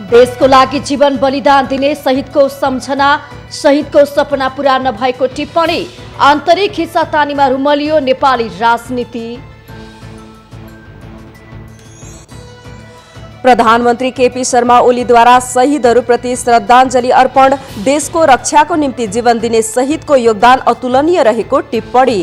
देशको लागि जीवन बलिदान दिने शहीदको सम्झना, शहीदको सपना पूरा नभएको टिप्पणी, आन्तरिक हिस्सातानीमा रुमलियो नेपाली राजनीति। प्रधानमन्त्री केपी शर्मा ओलीद्वारा शहीदहरूप्रति श्रद्धाञ्जली अर्पण, देशको रक्षाको निम्ति जीवन दिने शहीदको योगदान अतुलनीय रहेको टिप्पणी।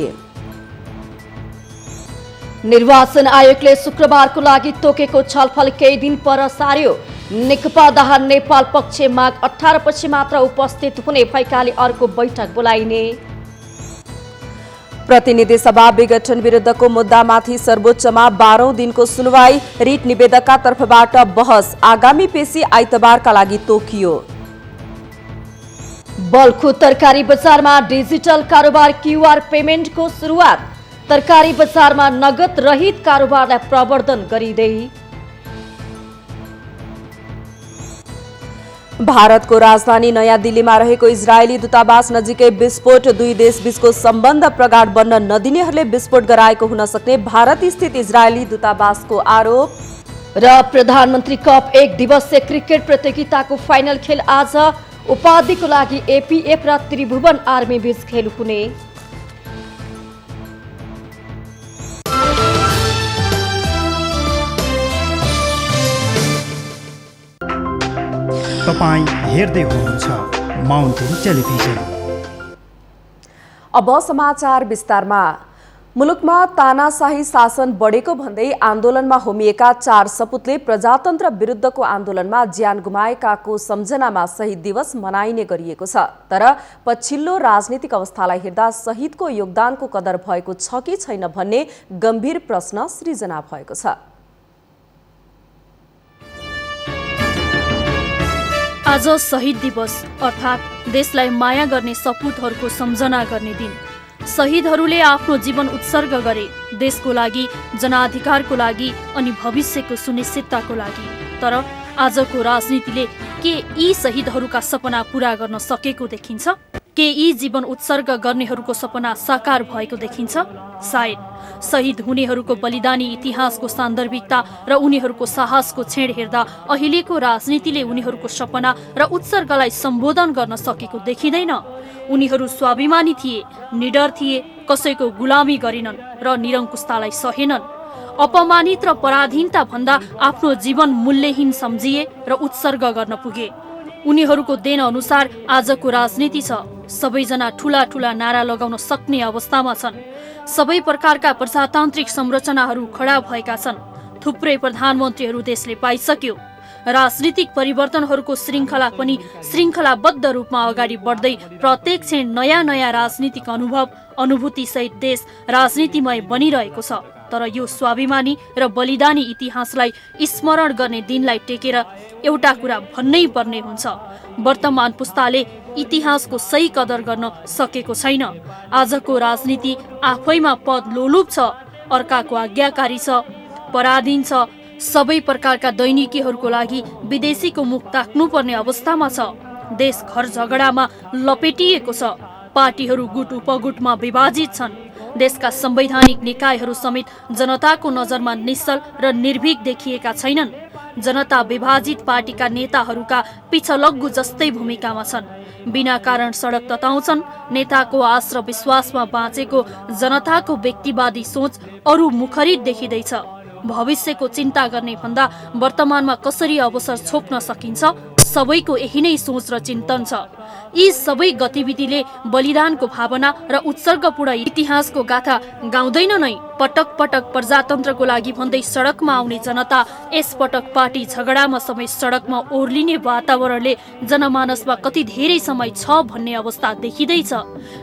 निर्वाचन आयोगले शुक्रबारको लागि तोकेको छलफल केही दिन पर सार्यो। नेकपा दाहाल नेपाल पक्ष माघ 18 पछि मात्र उपस्थित हुने भएकाले अर्को बैठक बोलाइने। प्रतिनिधि सभा विघटन विरुद्धको मुद्दामाथि सर्वोच्चमा 12औं दिनको सुनवाई, रिट निवेदकका तर्फबाट बहस, आगामी पेशी आइतबारका लागि तोकियो। बल्खु तरकारी बजारमा डिजिटल कारोबार क्यूआर पेमेन्टको सुरुवात, तरकारी बजारमा नगद रहित कारोबारलाई प्रवर्धन गरिँदै। भारतको राजधानी नयाँ दिल्लीमा रहेको इजरायली दूतावास नजिकै विस्फोट, दुई देशबीचको सम्बन्ध प्रगाढ बन्न नदिनेहरूले विस्फोट गराएको हुन सक्ने भारत स्थित इजरायली दूतावासको आरोप। र प्रधानमन्त्री कप 1 दिवसीय क्रिकेट प्रतियोगिताको फाइनल खेल आज, उपाधिको लागि एपीएफ र त्रिभुवन आर्मी बीच खेल हुने। तपाईं हेर्दै हुनुहुन्छ माउन्टेन टेलिभिजन। अब समाचार विस्तारमा। मुलुकमा तानाशाही शासन बढेको भन्दै आन्दोलनमा होमिएका 4 सपुतले प्रजातन्त्र विरुद्धको आन्दोलनमा ज्यान गुमाएकाको सम्झनामा शहीद दिवस मनाइने गरिएको छ। तर पछिल्लो राजनीतिक अवस्थालाई हेर्दा शहीदको योगदानको कदर भएको छ कि छैन भन्ने गम्भीर प्रश्न सृजना भएको छ। आज शहीद दिवस अर्थात् देशलाई माया गर्ने सपुतहरूको सम्झना गर्ने दिन। शहीदहरूले आफ्नो जीवन उत्सर्ग गरे, देशको लागि, जनाधिकारको लागि अनि भविष्यको सुनिश्चितताको लागि। तर आजको राजनीतिले के यी शहीदहरूका सपना पूरा गर्न सकेको देखिन्छ? के यी जीवन उत्सर्ग गर्नेहरूको सपना साकार भएको देखिन्छ? सायद। शहीद हुनेहरूको बलिदानी इतिहासको सान्दर्भिकता र उनीहरूको साहसको छेड हेर्दा अहिलेको राजनीतिले उनीहरूको सपना र उत्सर्गलाई सम्बोधन गर्न सकेको देखिँदैन। उनीहरू स्वाभिमानी थिए, निडर थिए, कसैको गुलामी गरेनन् र निरङ्कुशतालाई सहेनन्। अपमानित र पराधीनता भन्दा आफ्नो जीवन मूल्यहीन सम्झिए र उत्सर्ग गर्न पुगे। उनीहरूको देन अनुसार आजको राजनीति छ। सबैजना ठूला ठूला नारा लगाउन सक्ने अवस्थामा छन्। सबै प्रकारका प्रजातान्त्रिक संरचनाहरू खडा भएका छन्। थुप्रै प्रधानमन्त्रीहरू देशले पाइसक्यो। राजनीतिक परिवर्तनहरूको श्रृङ्खला पनि श्रृङ्खलाबद्ध रूपमा अगाडि बढ्दै प्रत्येक क्षण नयाँ नयाँ राजनीतिक अनुभूति सहित देश राजनीतिमय बनिरहेको छ। तर यो स्वाभिमानी र बलिदानी इतिहासलाई स्मरण गर्ने दिनलाई टेकेर एउटा कुरा भन्नै पर्ने हुन्छ, वर्तमान पुस्ताले इतिहासको सही कदर गर्न सकेको छैन। आजको राजनीति आफैमा पद लोलुप छ, अर्काको आज्ञाकारी छ, पराधीन छ, सबै प्रकारका दैनिकीहरूको लागि विदेशीको मुख ताक्नुपर्ने अवस्थामा छ। देश घर झगडामा लपेटिएको छ। पार्टीहरू गुट उपगुटमा विभाजित छन्। देशका संवैधानिक निकायहरू समेत जनताको नजरमा निश्चल र निर्भीक देखिएका छैनन्। जनता विभाजित पार्टीका नेताहरूका पिछलग्गु जस्तै भूमिकामा छन्। बिना कारण सडक तताउँछन्। नेताको आश र विश्वासमा बाँचेको जनताको व्यक्तिवादी सोच अरू मुखरित देखिँदैछ। भविष्यको चिन्ता गर्ने भन्दा वर्तमानमा कसरी अवसर छोप्न सकिन्छ, सबैको यही नै सोच र चिन्तन छ। यी सबै गतिविधिले बलिदानको भावना र उत्सर्गपूर्ण इतिहासको गाथा गाउँदैन नै। पटक पटक प्रजातन्त्रको लागि भन्दै सडकमा आउने जनता यस पटक पार्टी झगडामा समेत सडकमा ओर्लिने वातावरणले जनमानसमा कति धेरै समय छ भन्ने अवस्था देखिँदैछ।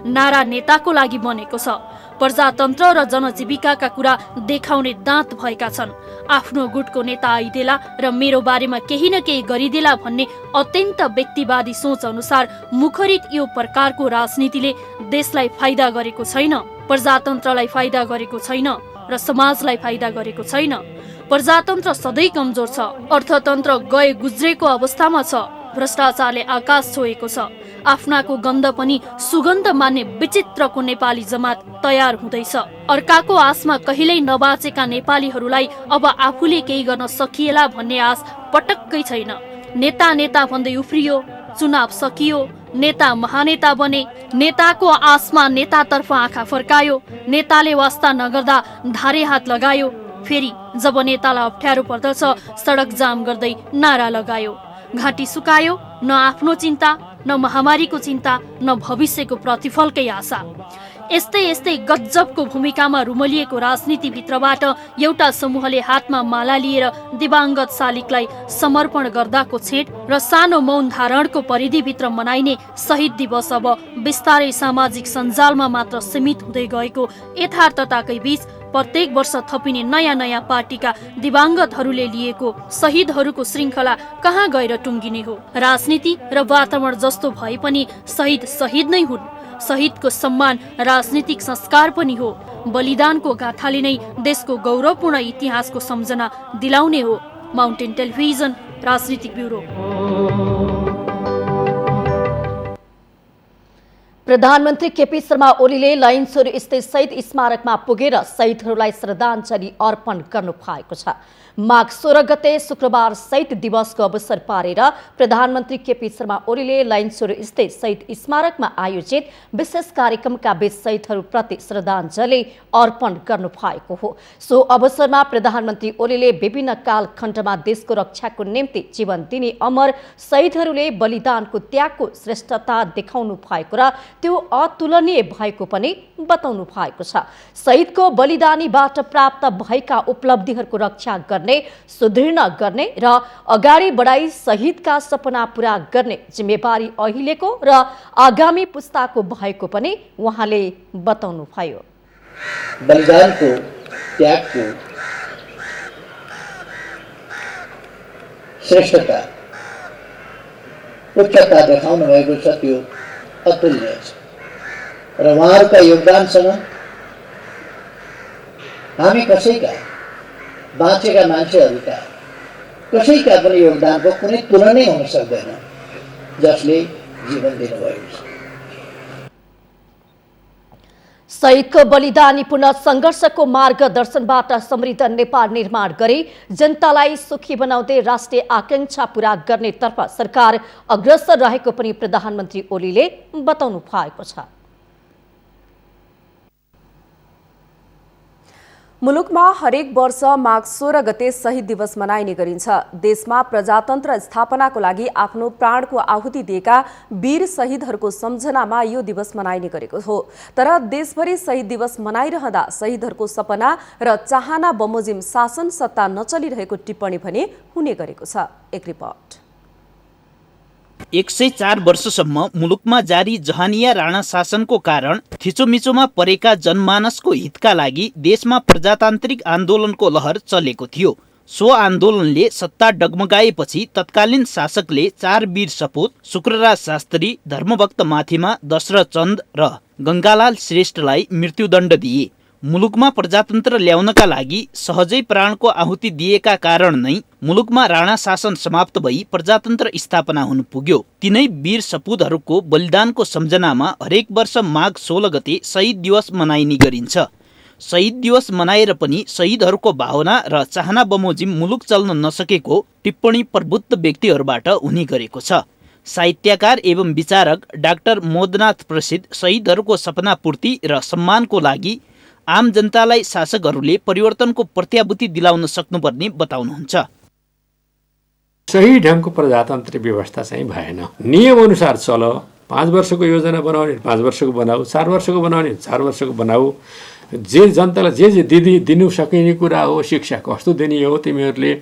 नारा नेताको लागि बनेको छ। प्रजातन्त्र र जनजीविकाका कुरा देखाउने दाँत भएका छन्। आफ्नो गुटको नेता आइदेला र मेरो बारेमा केही न केही गरिदेला भन्ने अत्यन्त व्यक्तिवादी सोच अनुसार मुखरित यो प्रकारको राजनीतिले देशलाई फाइदा गरेको छैन, प्रजातन्त्रलाई फाइदा गरेको छैन र समाजलाई फाइदा गरेको छैन। प्रजातन्त्र सधैँ कमजोर छ। अर्थतन्त्र गए गुज्रेको अवस्थामा छ। भ्रष्टाचारले आकाश छोएको छ। आफ्नाको गन्ध पनि सुगन्ध मान्ने विचित्रको नेपाली जमात तयार हुँदैछ। अर्काको आशमा कहिल्यै नबाचेका नेपालीहरूलाई अब आफूले केही गर्न सकिएला भन्ने आश पटक्कै छैन। नेता नेता भन्दै उफ्रियो, चुनाव सकियो, नेता महानेता बने, नेताको आसमा नेतातर्फ आँखा फर्कायो, नेताले वास्ता नगर्दा धारे हात लगायो, फेरि जब नेतालाई अप्ठ्यारो पर्दछ सडक जाम गर्दै नारा लगायो। घाँटी सुकायो, न आफ्नो चिन्ता, न महामारीको चिन्ता, न भविष्यको प्रतिफलकै आशा। यस्तै यस्तै गजबको भूमिकामा रुमलिएको राजनीतिभित्रबाट एउटा समूहले हातमा माला लिएर दिवाङ्गत शालिगलाई समर्पण गर्दाको छेड र सानो मौन धारणको परिधिभित्र मनाइने शहीद दिवस अब बिस्तारै सामाजिक सञ्जालमा मात्र सीमित हुँदै गएको यथार्थताकै बीच प्रत्येक वर्ष थपिने नयाँ नयाँ पार्टीका दिवाङ्गतहरूले लिएको शहीदहरूको श्रृङ्खला कहाँ गएर टुङ्गिने हो? राजनीति र वातावरण जस्तो भए पनि शहीद शहीद नै हुन्। शहीदको सम्मान राजनीतिक संस्कार पनि हो। बलिदानको गाथाले नै देशको गौरवपूर्ण इतिहासको सम्झना दिलाउने हो। माउन्टेन टेलिभिजन राजनीतिक ब्युरो। प्रधानमन्त्री केपी शर्मा ओलीले लैनचौर स्थित शहीद स्मारकमा पुगेर शहीदहरूलाई श्रद्धाञ्जली अर्पण गर्नु भएको छ। माघ 16 गते शुक्रबार शहीद दिवसको अवसर पारेर प्रधानमन्त्री केपी शर्मा ओलीले लैनचौर स्थित शहीद स्मारकमा आयोजित विशेष कार्यक्रमका बीच शहीदहरूप्रति श्रद्धाञ्जली अर्पण गर्नु भएको हो। सो अवसरमा प्रधानमन्त्री ओलीले विभिन्न कालखण्डमा देशको रक्षाको निम्ति जीवन दिने अमर शहीदहरूले बलिदानको त्यागको श्रेष्ठता देखाउनु भएको र त्यो अतुलनीय भएको पनि बताउनु भएको छ। शहीदको बलिदानीबाट प्राप्त भएका उपलब्धिहरूको रक्षा गर्ने, सुदृढ गर्ने र अगाडि बढाई शहीदका सपना पूरा गर्ने जिम्मेवारी अहिलेको र आगामी पुस्ताको भएको पनि उहाँले बताउनु भयो। बलिदानको त्यागको श्रेष्ठता उच्चता देखाउनु भएको छ, त्यो अतुलनीय छ र उहाँहरूका योगदानसँग हामी कसैका बाँचेका मान्छेहरूका कसैका पनि योगदानको कुनै तुलनै हुन सक्दैन, जसले जीवन दिनुभएको छ। शहीदको बलिदानीपूर्ण सङ्घर्षको मार्गदर्शनबाट समृद्ध नेपाल निर्माण गरी जनतालाई सुखी बनाउँदै राष्ट्रिय आकांक्षा पूरा गर्नेतर्फ सरकार अग्रसर रहेको पनि प्रधानमन्त्री ओलीले बताउनु भएको छ। मुलुकमा हरेक वर्ष माघ 16 गते शहीद दिवस मनाइने गरिन्छ। देशमा प्रजातन्त्र स्थापनाको लागि आफ्नो प्राणको आहुति दिएका वीर शहीदहरूको सम्झनामा यो दिवस मनाइने गरेको हो। तर देशभरि शहीद दिवस मनाइरहँदा शहीदहरूको सपना र चाहना बमोजिम शासन सत्ता नचलिरहेको टिप्पणी पनि हुने गरेको छ। एक रिपोर्ट। 104 वर्षसम्म मुलुकमा जारी जहानिया राणा शासनको कारण थिचोमिचोमा परेका जनमानसको हितका लागि देशमा प्रजातान्त्रिक आन्दोलनको लहर चलेको थियो। सो आन्दोलनले सत्ता डगमगाएपछि तत्कालीन शासकले 4 वीर सपूत शुक्रराज शास्त्री, धर्मभक्त माथिमा दशरथ चन्द र गङ्गालाल श्रेष्ठलाई मृत्युदण्ड दिए। मुलुकमा प्रजातन्त्र ल्याउनका लागि सहजै प्राणको आहुति दिएका कारण नै मुलुकमा राणा शासन समाप्त भई प्रजातन्त्र स्थापना हुन पुग्यो। तिनै वीर सपूतहरूको बलिदानको सम्झनामा हरेक वर्ष माघ 16 गते शहीद दिवस मनाइने गरिन्छ। शहीद दिवस मनाएर पनि शहीदहरूको भावना र चाहना बमोजिम मुलुक चल्न नसकेको टिप्पणी प्रबुद्ध व्यक्तिहरूबाट हुने गरेको छ। साहित्यकार एवं विचारक डाक्टर मोदनाथ प्रसिद्ध शहीदहरूको सपना पूर्ति र सम्मानको लागि आम जनतालाई शासकहरूले परिवर्तनको प्रत्याभूति दिलाउन सक्नुपर्ने बताउनुहुन्छ। सही ढङ्गको प्रजातन्त्र व्यवस्था चाहिँ भएन। नियम अनुसार चल, 5 वर्षको योजना बनाउने 5 वर्षको बनाऊ, 4 वर्षको बनाउने 4 वर्षको बनाऊ। जे जनतालाई जे दिनु सकिने कुरा हो, शिक्षा कस्तो दिने हो, तिमीहरूले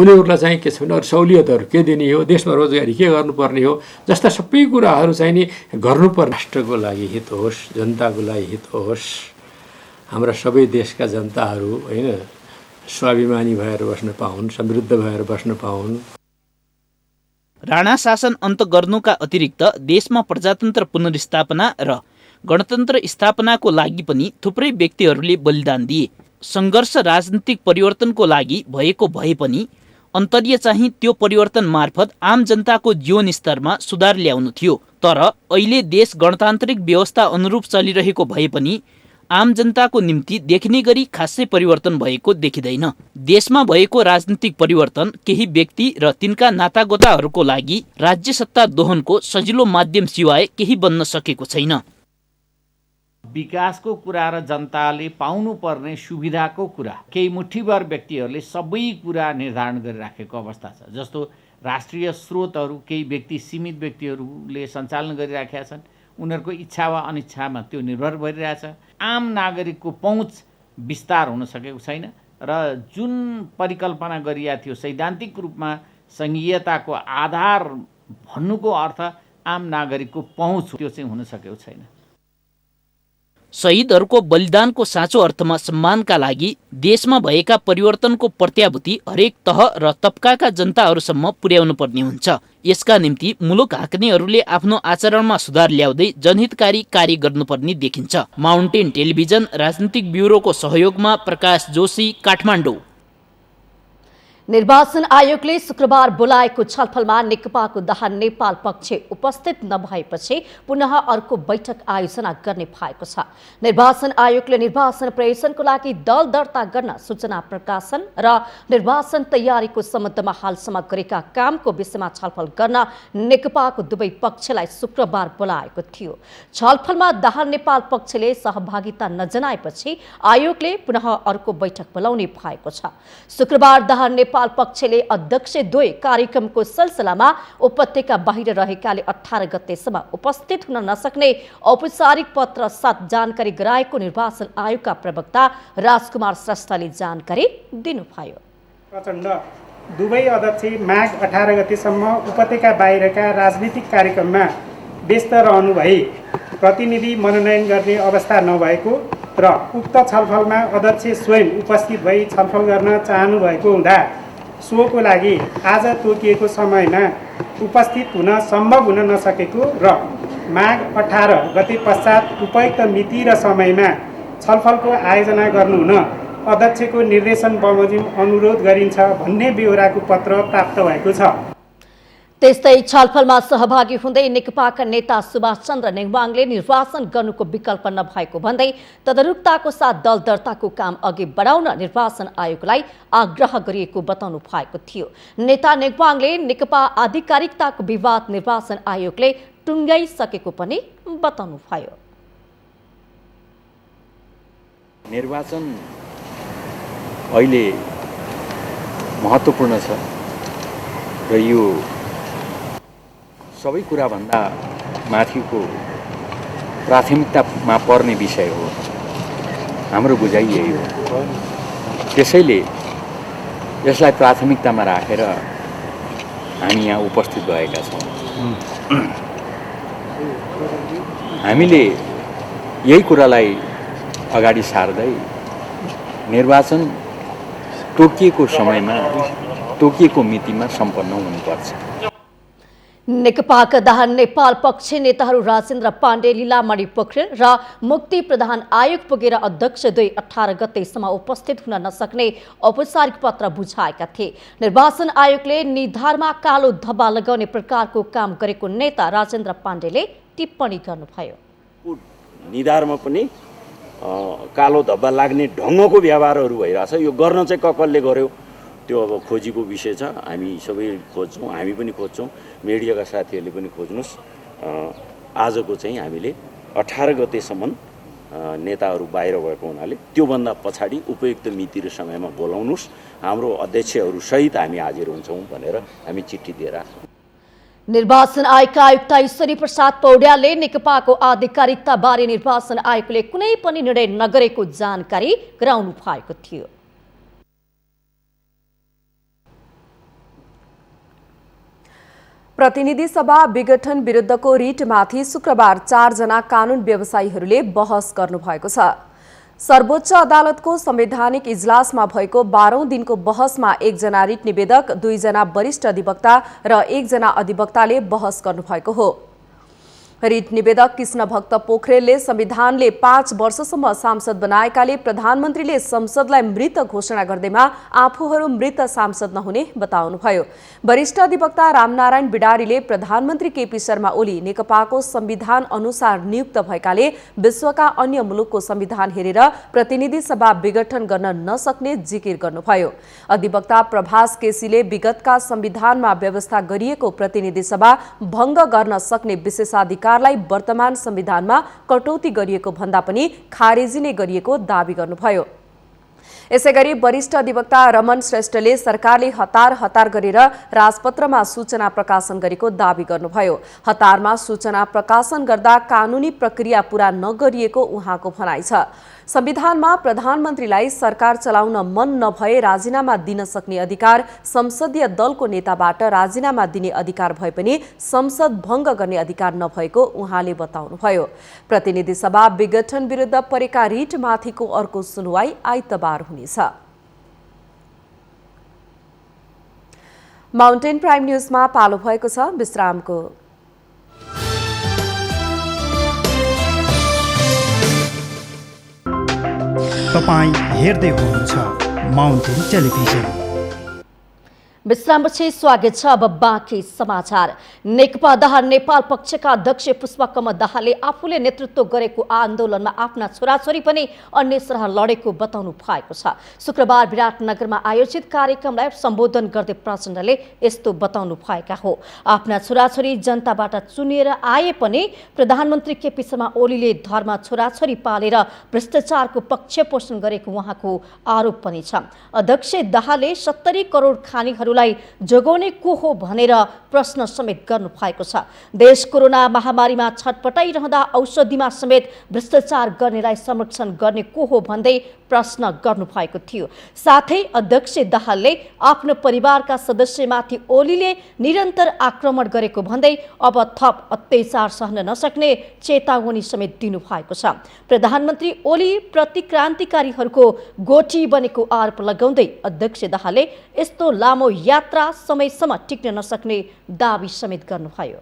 उनीहरूलाई चाहिँ के छ भने सहुलियतहरू के दिने हो, देशमा रोजगारी के गर्नुपर्ने हो, जस्ता सबै कुराहरू चाहिँ नि गर्नुपर्ने। राष्ट्रको लागि हित होस्, जनताको लागि हित होस्, हाम्रा सबै देशका जनताहरू हैन स्वाभिमानी भएर बस्न पाउन्, समृद्ध भएर बस्न पाउन्। राणा शासन अन्त गर्नुका अतिरिक्त देशमा प्रजातन्त्र पुनर्स्थापना र गणतन्त्र स्थापनाको लागि पनि थुप्रै व्यक्तिहरूले बलिदान दिए। सङ्घर्ष राजनीतिक परिवर्तनको लागि भएको भए पनि अन्तर्य चाहिँ त्यो परिवर्तन मार्फत आम जनताको जीवन स्तरमा सुधार ल्याउनु थियो। तर अहिले देश गणतान्त्रिक व्यवस्था अनुरूप चलिरहेको भए पनि आम जनताको निम्ति देखिने गरी खासै परिवर्तन भएको देखिँदैन। देशमा भएको राजनीतिक परिवर्तन केही व्यक्ति र तिनका नातागोताहरूको लागि राज्य सत्ता दोहनको सजिलो माध्यम सिवाय केही बन्न सकेको छैन। विकासको कुरा र जनताले पाउनुपर्ने सुविधाको कुरा केही मुठ्ठीभर व्यक्तिहरूले सबै कुरा निर्धारण गरिराखेको अवस्था छ। जस्तो राष्ट्रिय स्रोतहरू केही व्यक्ति सीमित व्यक्तिहरूले सञ्चालन गरिराखेका छन्। उनीहरूको इच्छा वा अनिच्छामा त्यो निर्भर भइरहेछ। आम नागरिकको पहुँच विस्तार हुन सकेको छैन र जुन परिकल्पना गरिएको थियो सैद्धान्तिक रूपमा सङ्घीयताको आधार भन्नुको अर्थ आम नागरिकको पहुँच त्यो चाहिँ हुन सकेको छैन। शहीदहरूको बलिदानको साँचो अर्थमा सम्मानका लागि देशमा भएका परिवर्तनको प्रत्याभूति हरेक तह र तबकाका जनताहरूसम्म पुर्याउनु पर्ने हुन्छ। यसका निम्ति मुलुक हाँक्नेहरूले आफ्नो आचरणमा सुधार ल्याउँदै जनहितकारी कार्य गर्नुपर्ने देखिन्छ। माउन्टेन टेलिभिजन राजनीतिक ब्युरोको सहयोगमा प्रकाश जोशी, काठमाडौँ। निर्वाचन आयोगले शुक्रबार बोलाएको छलफलमा नेकपाको दाहाल नेपाल पक्ष उपस्थित नभएपछि पुनः अर्को बैठक आयोजना गर्ने भएको छ। निर्वाचन आयोगले निर्वाचन प्रशासनको लागि दल दर्ता गर्न, सूचना प्रकाशन र निर्वाचन तयारीको सम्बन्धमा हालसम्म गरेका कामको विषयमा छलफल गर्न नेकपाको दुवै पक्षलाई शुक्रबार बोलाएको थियो। छलफलमा दाहाल नेपाल पक्षले सहभागिता नजनाएपछि आयोगले पुनः अर्को बैठक बोलाउने भएको छ। शुक्रबार दाहाल नेपाल पक्षले अध्यक्षद्वय कार्यक्रमको सिलसिलामा उपत्यका बाहिर रहेकाले 18 गतेसम्म उपस्थित हुन नसक्ने औपचारिक पत्र साथ जानकारी गराएको निर्वाचन आयोगका प्रवक्ता राजकुमार श्रेष्ठले जानकारी दिनुभयो। प्रचण्ड दुवै अध्यक्ष माघ 18 गतेसम्म उपत्यका बाहिरका राजनीतिक कार्यक्रममा व्यस्त रहनु भई प्रतिनिधि मनोनयन गर्ने अवस्था नभएको र उक्त छलफलमा अध्यक्ष स्वयं उपस्थित भई छलफल गर्न चाहनु भएको हुँदा सोको लागि आज तोकिएको समयमा उपस्थित हुन सम्भव हुन नसकेको र माघ 18 गते पश्चात उपयुक्त मिति र समयमा छलफलको आयोजना गर्नुहुन अध्यक्षको निर्देशन बमोजिम अनुरोध गरिन्छ भन्ने बेहोराको पत्र प्राप्त भएको छ। त्यस्तै छलफलमा सहभागी हुँदै नेकपाका नेता सुभाष चन्द्र नेवाङले निर्वाचन गर्नुको विकल्प नभएको भन्दै तदनुरूपताको साथ दल दर्ताको काम अघि बढाउन निर्वाचन आयोगलाई आग्रह गरिएको बताउनु भएको थियो। नेता नेवाङले नेकपा आधिकारिकताको विवाद निर्वाचन आयोगले टुङ्गाइसकेको पनि बताउनु भयो। निर्वाचन अहिले महत्त्वपूर्ण छ र यो सबै कुराभन्दा माथिको प्राथमिकतामा पर्ने विषय हो। हाम्रो बुझाइ यही हो। त्यसैले यसलाई प्राथमिकतामा राखेर हामी यहाँ उपस्थित भएका छौँ। हामीले यही कुरालाई अगाडि सार्दै निर्वाचन तोकिएको समयमा तोकिएको मितिमा सम्पन्न हुनुपर्छ। नेकपाका दाहाल नेपाल पक्ष नेताहरू राजेन्द्र पाण्डे, लीलामणि पोखरेल र मुक्ति प्रधान आयोग पुगेर अध्यक्षद्वय 18 गतेसम्म उपस्थित हुन नसक्ने औपचारिक पत्र बुझाएका थिए। निर्वाचन आयोगले निधारमा कालो धब्बा लगाउने प्रकारको काम गरेको नेता राजेन्द्र पाण्डेले टिप्पणी गर्नुभयो। निधारमा पनि कालो धब्बा लाग्ने ढङ्गको व्यवहारहरू भइरहेछ। यो गर्न चाहिँ कसले गर्यो त्यो अब खोजीको विषय छ। हामी सबै खोज्छौँ, हामी पनि खोज्छौँ, मिडियाका साथीहरूले पनि खोज्नुहोस्। आजको चाहिँ हामीले 18 गतेसम्म नेताहरू बाहिर भएको हुनाले त्योभन्दा पछाडि उपयुक्त मिति र समयमा बोलाउनुहोस्, हाम्रो अध्यक्षहरू सहित हामी हाजिर हुन्छौँ भनेर हामी चिठी दिएर आछौँ। निर्वाचन आयोगका आयुक्त ईश्वरी प्रसाद पौड्यालले नेकपाको आधिकारिकता बारे निर्वाचन आयोगले कुनै पनि निर्णय नगरेको जानकारी गराउनु भएको थियो। प्रतिनिधि सभा विघटन विरुद्धको रिटमाथि शुक्रबार 4 जना कानून व्यवसायीहरूले बहस गर्नुभएको छ। सर्वोच्च अदालतको संवैधानिक इजलासमा भएको 12औं दिनको बहसमा 1 जना रिट निवेदक, 2 जना वरिष्ठ अधिवक्ता र 1 जना अधिवक्ताले बहस गर्नुभएको हो। रिट निवेदक कृष्ण भक्त पोखरेलले संविधानले 5 वर्षसम्म सांसद बनाएकाले प्रधानमन्त्रीले संसदलाई मृत घोषणा गर्दैमा आफूहरू मृत सांसद नहुने बताउनुभयो। वरिष्ठ अधिवक्ता रामनारायण बिडारीले प्रधानमन्त्री केपी शर्मा ओली नेकपाको संविधान अनुसार नियुक्त भएकाले विश्वका अन्य मुलुकको संविधान हेरेर प्रतिनिधि सभा विघटन गर्न नसक्ने जिकिर गर्नुभयो। अधिवक्ता प्रभास केसीले विगतका संविधानमा व्यवस्था गरिएको प्रतिनिधि सभा भङ्ग गर्न सक्ने विशेषाधिकारलाई वर्तमान संविधानमा कटौती गरिएको भन्दा पनि खारेजी नै गरिएको दावी गर्नुभयो। यसैगरी वरिष्ठ अधिवक्ता रमन श्रेष्ठले सरकारले हतार गरेर राजपत्रमा सूचना प्रकाशन गरेको दावी गर्नुभयो। हतारमा सूचना प्रकाशन गर्दा कानूनी प्रक्रिया पूरा नगरिएको उहाँको भनाइ छ। संविधानमा प्रधानमन्त्रीलाई सरकार चलाउन मन नभए राजीनामा दिन सक्ने अधिकार, संसदीय दलको नेताबाट राजीनामा दिने अधिकार भए पनि संसद भङ्ग गर्ने अधिकार नभएको उहाँले बताउनुभयो। प्रतिनिधि सभा विघटन विरुद्ध परेका रिटमाथिको अर्को सुनवाई आइतबार हुनेछ। माउन्टेन प्राइम न्यूजमा पालो भएको छ विश्रामको। तपाईं हेर्दै हुनुहुन्छ माउन्टेन टेलिभिजन। विश्रामपछि स्वागत छ। अब बाँकी समाचार। नेकपा दाहाल नेपाल पक्षका अध्यक्ष पुष्पकमल दाहालले आफूले नेतृत्व गरेको आन्दोलनमा आफ्ना छोराछोरी पनि अन्य सरह लडेको बताउनु भएको छ। शुक्रबार विराटनगरमा आयोजित कार्यक्रमलाई सम्बोधन गर्दै प्रचण्डले यस्तो बताउनु भएका हो। आफ्ना छोराछोरी जनताबाट चुनिएर आए पनि प्रधानमन्त्री केपी शर्मा ओलीले धर्म छोराछोरी पालेर भ्रष्टाचारको पक्ष पोषण गरेको उहाँको आरोप पनि छ। अध्यक्ष दाहालले 70 करोड खानीहरू जोगाउने को हो भनेर प्रश्न समेत गर्नु भएको छ। देश कोरोना महामारीमा छटपटाइरहँदा औषधिमा समेत भ्रष्टाचार गर्नेलाई संरक्षण गर्ने को हो भन्दै प्रश्न गर्नु भएको थियो। साथै अध्यक्ष दाहालले आफ्नो परिवारका सदस्यमाथि ओलीले निरन्तर आक्रमण गरेको भन्दै अब थप अत्याचार सहन नसक्ने चेतावनी समेत दिनु भएको छ। प्रधानमन्त्री ओली प्रतिक्रान्तिकारीहरूको गोठी बनेको आरोप लगाउँदै अध्यक्ष दाहालले यस्तो लामो यात्रा समयसम्म टिक्न नसक्ने दावी समेत गर्नुभयो।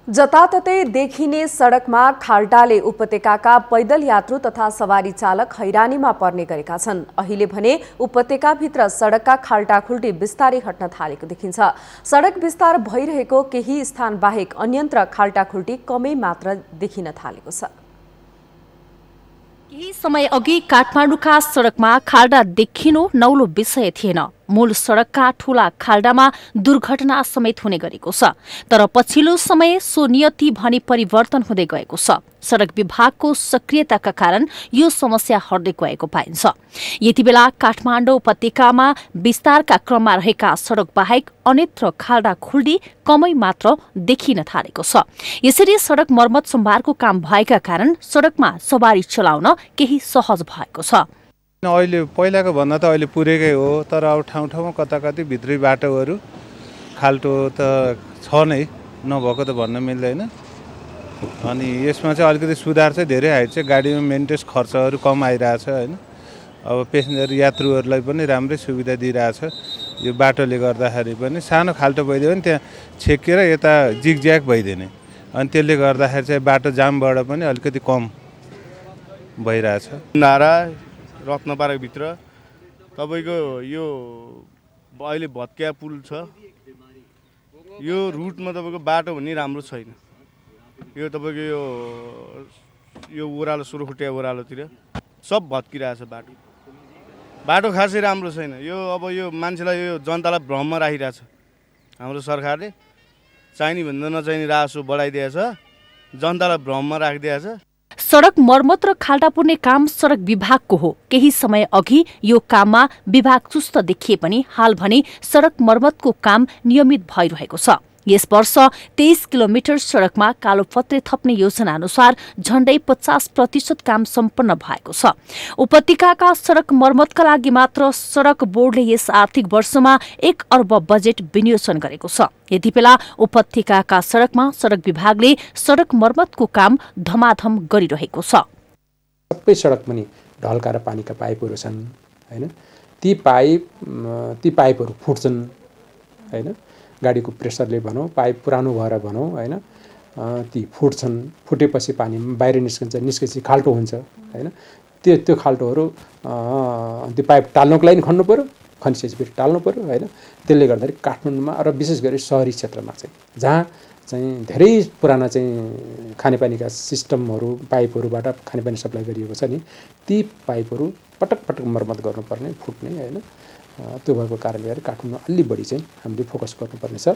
जताततै देखिने सडकमा खाल्टाले उपत्यकाका पैदल यात्रु तथा सवारी चालक हैरानीमा पर्ने गरेका छन्। अहिले भने उपत्यकाभित्र सडकका खाल्टाखुल्टी बिस्तारै हट्न थालेको देखिन्छ। सडक विस्तार भइरहेको केही स्थान बाहेक अन्यत्र खाल्टाखुल्टी कमै मात्र देखिन थालेको छ। केही समय अघि काठमाडौँका सडकमा खाल्डा देखिनु नौलो विषय थिएन। मूल सडकका ठूला खाल्डामा दुर्घटना समेत हुने गरेको छ। तर पछिल्लो समय सो नियति भनी परिवर्तन हुँदै गएको छ। सडक विभागको सक्रियताका कारण यो समस्या हट्दै गएको पाइन्छ। यति बेला काठमाडौँ उपत्यकामा विस्तारका क्रममा रहेका सडक बाहेक अन्यत्र खाल्डा खुल्डी कमै मात्र देखिन थालेको छ। यसरी सडक मर्मत सम्भारको काम भएका कारण सडकमा सवारी चलाउन केही सहज भएको छ। अहिले पहिलाको भन्दा त अहिले पुरेकै हो, तर अब ठाउँ ठाउँमा कता कति भित्री बाटोहरू खाल्टो त छ नै, नभएको त भन्न मिल्दैन। अनि यसमा चाहिँ अलिकति सुधार चाहिँ धेरै आएको छ। गाडीमा मेन्टेस खर्चहरू कम आइरहेछ होइन। अब पेसेन्जर यात्रुहरूलाई पनि राम्रै सुविधा दिइरहेछ। यो बाटोले गर्दाखेरि पनि सानो खाल्टो भइदियो भने त्यहाँ छेकेर यता जिगज्याग भइदिने, अनि त्यसले गर्दाखेरि चाहिँ बाटो जामबाट पनि अलिकति कम भइरहेछ। नारा रत्न पार्कभित्र तपाईँको यो अहिले भत्किया पुल छ, यो रुटमा तपाईँको बाटो पनि राम्रो छैन। यो तपाईँको यो ओह्रालो सुरखुटिया ओह्रालोतिर सब भत्किरहेछ बाटो। बाटो खासै राम्रो छैन। यो अब यो मान्छेलाई यो जनतालाई भ्रममा राखिरहेछ हाम्रो सरकारले। चाहिने भन्दा नचाहिने रासो बढाइदिएछ, जनतालाई भ्रममा राखिदिएछ। सडक मर्मत र खाल्डा पुर्ने काम सडक विभागको हो। केही समय अघि यो काममा विभाग चुस्त देखिए पनि हाल भने सडक मर्मतको काम नियमित भइरहेको छ। यस वर्ष 23 किलोमिटर सडकमा कालोपत्रे थप्ने योजना अनुसार झण्डै 50% काम सम्पन्न भएको छ। उपत्यकाका सडक मर्मतका लागि मात्र सडक बोर्डले यस आर्थिक वर्षमा 1 अर्ब बजेट विनियोजन गरेको छ। यति बेला उपत्यकाका सडकमा सडक विभागले सडक मर्मतको काम धमाधम गरिरहेको छ। सबै सडक पनि ढल्का र पानीका पाइपहरू छन् हैन। ती पाइपहरू फुट्छन् हैन, गाडीको प्रेसरले भनौँ, पाइप पुरानो भएर भनौँ हैन, ती फुट्छन्, फुटेपछि पानी बाहिर निस्केपछि खाल्टो हुन्छ हैन। त्यो खाल्टोहरू त्यो पाइप टाल्नको लागि खन्नु पर्यो, खनिसकेपछि फेरि टाल्नु पर्यो हैन। त्यसले गर्दाखेरि काठमाडौँमा र विशेष गरी सहरी क्षेत्रमा चाहिँ जहाँ चाहिँ धेरै पुराना चाहिँ खानेपानीका सिस्टमहरू पाइपहरूबाट खानेपानी सप्लाई गरिएको छ नि, ती पाइपहरू पटक पटक मर्मत गर्नुपर्ने, फुट्ने हैन। त्यो भएको कारणले गर्दा काठमाडौँमा अलि बढी चाहिँ हामीले फोकस गर्नुपर्ने छ।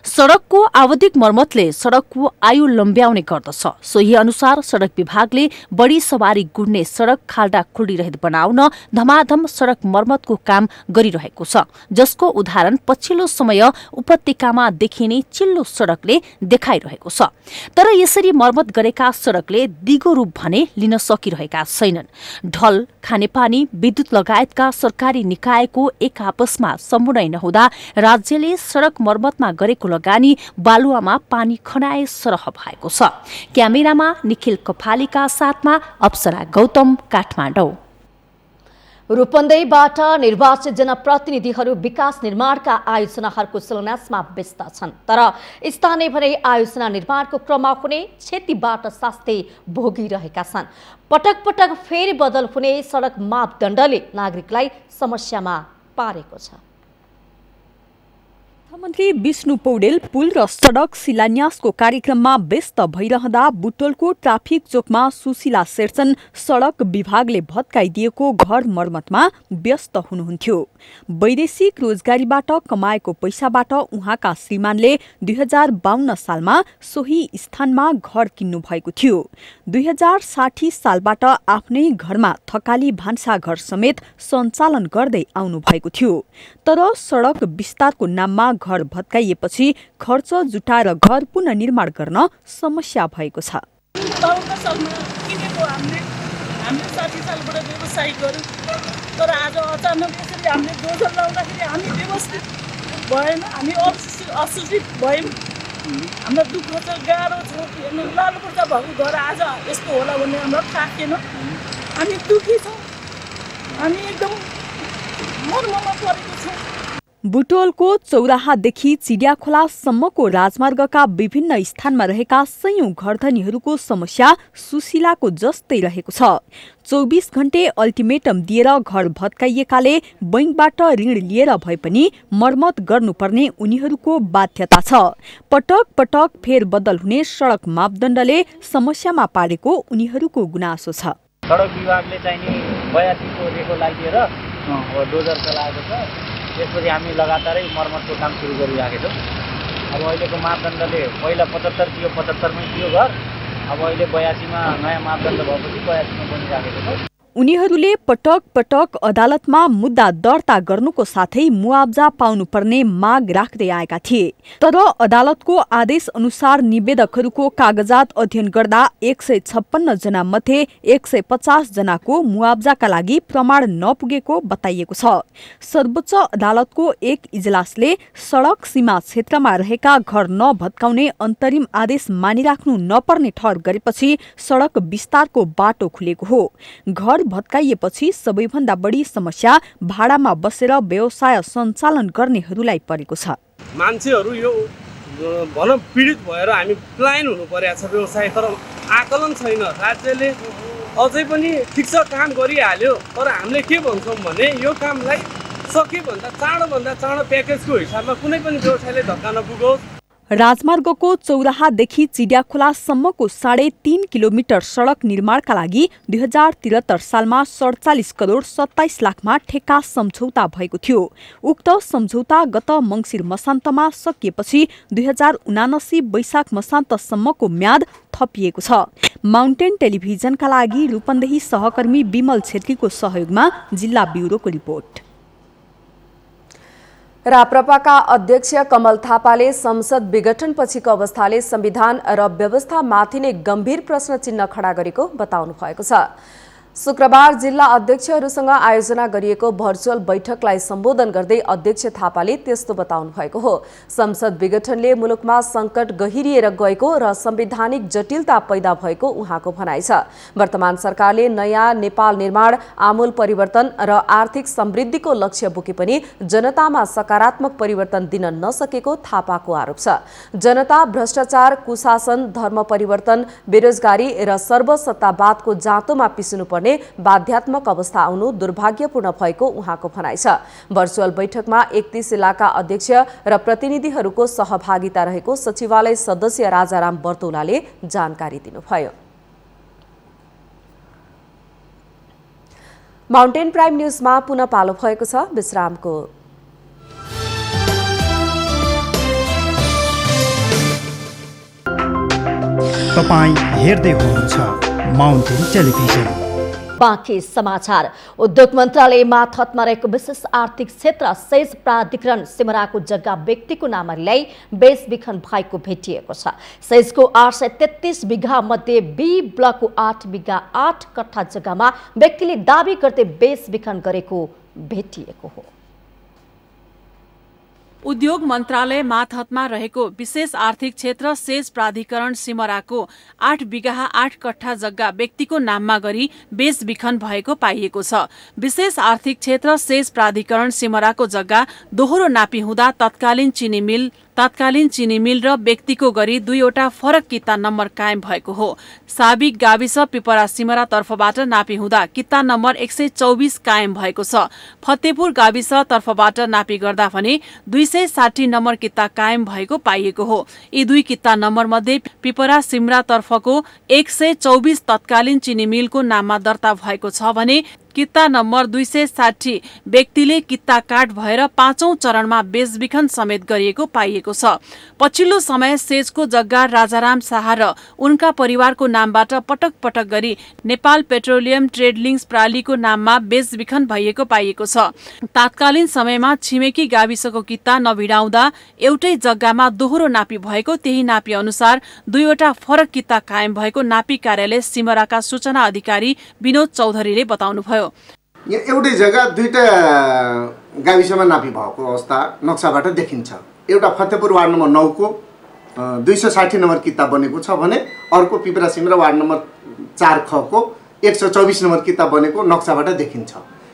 सडकको आवधिक मर्मतले सडकको आयु लम्ब्याउने गर्दछ। सोही अनुसार सडक विभागले बढी सवारी गुड्ने सडक खाल्डा खुल्डिरहित बनाउन धमाधम सडक मर्मतको काम गरिरहेको छ, जसको उदाहरण पछिल्लो समय उपत्यकामा देखिने चिल्लो सडकले देखाइरहेको छ। तर यसरी मर्मत गरेका सडकले दिगो रूप भने लिन सकिरहेका छैनन्। ढल, खानेपानी, विद्युत लगायतका सरकारी निकायको एक आपसमा समन्वय नहुँदा राज्यले सडक मर्मतमा गरेको लगानी बालुवामा पानी खनाए सरह भएको छ। क्यामेरामा निखिल कपालीका साथमा अप्सरा गौतम, काठमाडौँ। रूपन्देहीबाट निर्वाचित जनप्रतिनिधिहरू विकास निर्माणका आयोजनाहरूको शिलान्यासमा व्यस्त छन्, तर स्थानीय भने आयोजना निर्माणको क्रममा हुने क्षतिबाट शास्ति भोगिरहेका छन्। पटक पटक फेरि बदल हुने सडक मापदण्डले नागरिकलाई समस्यामा पारेको छ। मन्त्री विष्णु पौडेल पुल र सडक शिलान्यासको कार्यक्रममा व्यस्त भइरहँदा बुटोलको ट्राफिक चोकमा सुशीला शेरचन सडक विभागले भत्काइदिएको घर मर्मतमा व्यस्त हुनुहुन्थ्यो। वैदेशिक रोजगारीबाट कमाएको पैसाबाट उहाँका श्रीमानले 2052 सालमा सोही स्थानमा घर किन्नु भएको थियो। 2060 सालबाट आफ्नै घरमा थकाली भान्साघर समेत सञ्चालन गर्दै आउनु भएको थियो। तर सडक विस्तारको नाममा घर भत्काइएपछि खर्च जुटाएर घर पुनर्निर्माण गर्न समस्या भएको छ। 52 सालमा किनेको हामीले 60 सालबाट व्यवसाय गर्यौँ, तर आज अचानक यसरी हामीले दोजल लाउँदाखेरि हामी व्यवस्थित भएन, हामी असूचित भयौँ। हाम्रो दुःख छ, गाह्रो छ, लानुपर्छ भएको घर आज यस्तो होला भन्ने हाम्रो थाहा थिएन। हामी दुःखी छौँ, हामी एकदम मर्ममा परेको छौँ। बुटोलको चौराहादेखि चिडियाखोलासम्मको राजमार्गका विभिन्न स्थानमा रहेका सयौं घरधनीहरूको समस्या सुशीलाको जस्तै रहेको छ। 24 घण्टे अल्टिमेटम दिएर घर भत्काइएकाले बैंकबाट ऋण लिएर भए पनि मर्मत गर्नुपर्ने उनीहरूको बाध्यता छ। पटक पटक फेरबदल हुने सडक मापदण्डले समस्यामा पारेको उनीहरूको गुनासो छ। सडक विभागले चाहिँ नि 82 को रेको लगाइदिएर डोजर चलाएको छ। त्यसपछि हामी लगातारै मर्मतको काम सुरु गरिराखेका छौँ। अब अहिलेको मापदण्डले पहिला 75 थियो, 75 मै थियो घर। अब अहिले 82 मा नयाँ मापदण्ड भएपछि 82 मा बनिराखेको छ। उनीहरूले पटक पटक अदालतमा मुद्दा दर्ता गर्नुको साथै मुआब्जा पाउनुपर्ने माग राख्दै आएका थिए। तर अदालतको आदेश अनुसार निवेदकहरूको कागजात अध्ययन गर्दा 156 जना मध्ये 150 जनाको मुआब्जाका लागि प्रमाण नपुगेको बताइएको छ। सर्वोच्च अदालतको एक इजलासले सडक सीमा क्षेत्रमा रहेका घर नभत्काउने अन्तरिम आदेश मानिराख्नु नपर्ने ठहर गरेपछि सडक विस्तारको बाटो खुलेको हो। घर भत्काइएपछि सबैभन्दा बढी समस्या भाडामा बसेर व्यवसाय सञ्चालन गर्नेहरूलाई परेको छ। मान्छेहरू यो भनौँ पीडित भएर हामी प्लान हुनु परेको छ व्यवसाय, तर आकलन छैन। राज्यले अझै पनि ठिक छ काम गरिहाल्यो, तर हामीले के भन्छौँ भने यो कामलाई सकेभन्दा चाँडो प्याकेजको हिसाबमा कुनै पनि व्यवसायले धक्का नपुगोस्। राजमार्गको चौराहादेखि चिडियाखोलासम्मको 3.5 किलोमिटर सडक निर्माणका लागि 2073 सालमा 47 करोड 27 लाखमा ठेक्का सम्झौता भएको थियो। उक्त सम्झौता गत मङ्सिर मसान्तमा सकिएपछि 2079 वैशाख मसान्तसम्मको म्याद थपिएको छ। माउन्टेन टेलिभिजनका लागि रूपन्देही सहकर्मी विमल छेत्रीको सहयोगमा जिल्ला ब्युरोको रिपोर्ट। राप्रपाका अध्यक्ष कमल थापाले संसद विघटन पछिको अवस्थाले संविधान र व्यवस्थामाथि नै गम्भीर प्रश्न चिन्ह खडा गरेको बताउनु भएको छ। शुक्रबार जिल्ला अध्यक्षहरूसँग आयोजना गरिएको भर्चुअल बैठकलाई सम्बोधन गर्दै अध्यक्ष थापाले त्यस्तो बताउनु भएको हो। संसद विघटनले मुलुकमा संकट गहिरिएर गएको र संवैधानिक जटिलता पैदा भएको उहाँको भनाइ छ। वर्तमान सरकारले नयाँ नेपाल निर्माण, आमूल परिवर्तन र आर्थिक समृद्धिको लक्ष्य बोके पनि जनतामा सकारात्मक परिवर्तन दिन नसकेको थापाको आरोप छ। जनता भ्रष्टाचार, कुशासन, धर्म परिवर्तन, बेरोजगारी र सर्वसत्तावादको जाँतोमा पिस्नुपर्ने बाध्यात्मक अवस्था आउनु दुर्भाग्यपूर्ण भएको उहाँको भनाइ छ। भर्चुअल बैठकमा 31 इलाका अध्यक्ष र प्रतिनिधिहरूको सहभागिता रहेको सचिवालय सदस्य राजाराम बर्तौलाले जानकारी दिनुभयो। माउन्टेन प्राइम न्यूजमा पुनः पालो भएको छ विश्रामको। तपाईं हेर्दै हुनुहुन्छ माउन्टेन टेलिभिजन। बाँकी समाचार। उद्योग मन्त्रालय मातहतमा रहेको विशेष आर्थिक क्षेत्र सेज प्राधिकरण सिमराको जग्गा व्यक्तिको नाममा ल्याई बेचबिखन भएको भेटिएको छ। सेजको 833 बिघा मध्ये बी ब्लकको 8 बिघा 8 कट्ठा जग्गामा व्यक्तिले दाबी गर्दै बेचबिखन गरेको भेटिएको हो। उद्योग मन्त्रालय मातहतमा रहेको विशेष आर्थिक क्षेत्र सेज प्राधिकरण सिमराको 8 बिघा 8 कट्ठा जग्गा व्यक्तिको नाममा गरी बेचबिखन भएको पाइएको छ। विशेष आर्थिक क्षेत्र सेज प्राधिकरण सिमराको जग्गा दोहोरो नापी हुँदा तत्कालीन चिनी मिल र व्यक्तिको गरी 2वटा फरक किता नम्बर कायम भएको हो। साबिक गाविस पिपरा सिमरा तर्फबाट नापी हुँदा किता नम्बर 124 कायम भएको छ। फतेपुर गाविस तर्फबाट नापी गर्दा भने 260 नम्बर किता कायम भएको पाइएको हो। यी 2 किता नम्बर मध्ये पिपरा सिमरा तर्फको 124 तत्कालीन चिनी मिलको नाममा दर्ता भएको छ भने किता नम्बर 260 व्यक्तिले किता काट भएर 5औं चरणमा बेचबिखन समेत गरिएको पाइएको छ। पछिल्लो समय सेजको जग्गा राजाराम शाह र उनका परिवारको नामबाट पटक पटक गरी नेपाल पेट्रोलियम ट्रेडलिङ्स प्रालीको नाममा बेचबिखन भइएको पाइएको छ। तात्कालीन समयमा छिमेकी गाविसको किता नभिडाउँदा एउटै जग्गामा दोहोरो नापी भएको, त्यही नापी अनुसार 2वटा फरक किता कायम भएको नापी कार्यालय सिमराका सूचना अधिकारी विनोद चौधरीले बताउनुभयो। एउटै जग्गा 2टा गाविसमा नापी भएको अवस्था नक्साबाट देखिन्छ। एउटा फतेपुर वार्ड नम्बर 9 को 260 नम्बर किता बनेको छ भने अर्को पिपरा सिमरा वार्ड नम्बर 4 ख को 124 नम्बर किता बनेको नक्साबाट देखिन्छ।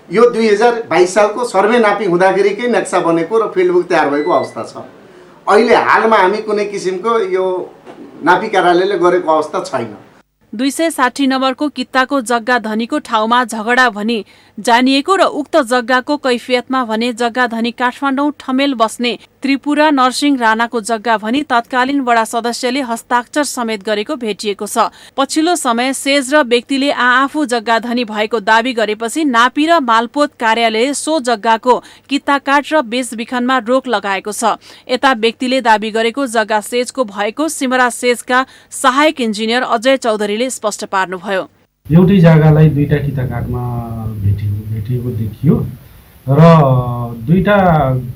यो 2022 सालको सर्वे नापी हुँदाखेरिकै नक्सा बनेको र फिल्ड बुक तयार भएको अवस्था छ। अहिले हालमा हामी कुनै किसिमको यो नापी कार्यालयले गरेको अवस्था छैन। 260 नम्बरको कित्ताको जग्गा धनीको ठाउँमा झगडा भनी जानिएको र उक्त जग्गाको कैफियतमा भने जग्गा धनी काठमाडौँ ठमेल बस्ने त्रिपुरा नरसिंह राणाको जग्गा भनी तत्कालीन वडा सदस्यले हस्ताक्षर समेत गरेको भेटिएको छ। पछिल्लो समय सेज र व्यक्तिले आफू जग्गा धनी भएको दावी गरेपछि नापी र मालपोत कार्यालयले सो जग्गाको कित्ताकाट र बेचबिखनमा रोक लगाएको छ। यता व्यक्तिले दावी गरेको जग्गा सेजको भएको सिमरा सेजका सहायक इन्जिनियर अजय चौधरीले स्पष्ट पार्नुभयो। एउटै जग्गालाई 2टा किताकाटमा भेटिएको देखियो र 2टा